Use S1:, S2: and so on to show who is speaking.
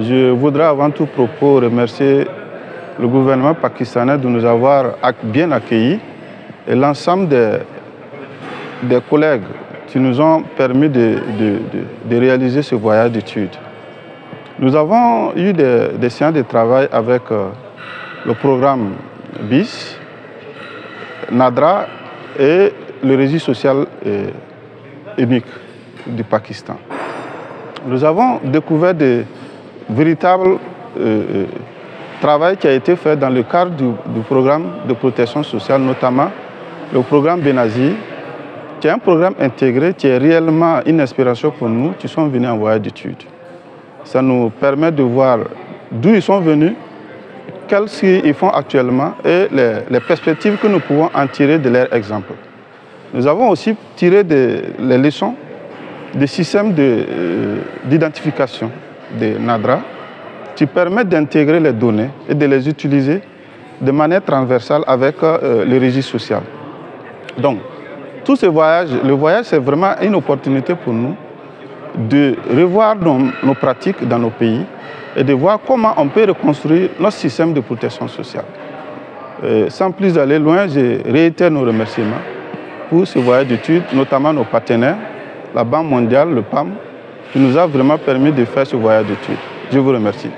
S1: Je voudrais avant tout propos remercier le gouvernement pakistanais de nous avoir bien accueillis et l'ensemble des collègues qui nous ont permis de réaliser ce voyage d'études. Nous avons eu des séances de travail avec le programme BIS, NADRA et le registre social unique du Pakistan. Nous avons découvert de véritables travail qui a été fait dans le cadre du programme de protection sociale, notamment le programme Benazir, qui est un programme intégré, qui est réellement une inspiration pour nous qui sommes venus en voyage d'études. Ça nous permet de voir d'où ils sont venus, qu'est-ce qu'ils font actuellement et les perspectives que nous pouvons en tirer de leur exemple. Nous avons aussi tiré les leçons des systèmes d'identification de NADRA qui permettent d'intégrer les données et de les utiliser de manière transversale avec le registre social. Donc, tous ces voyages, le voyage, c'est vraiment une opportunité pour nous de revoir nos pratiques dans nos pays et de voir comment on peut reconstruire notre système de protection sociale. Sans plus aller loin, je réitère nos remerciements pour ce voyage d'études, notamment nos partenaires, la Banque mondiale, le PAM, qui nous a vraiment permis de faire ce voyage d'études. Je vous remercie.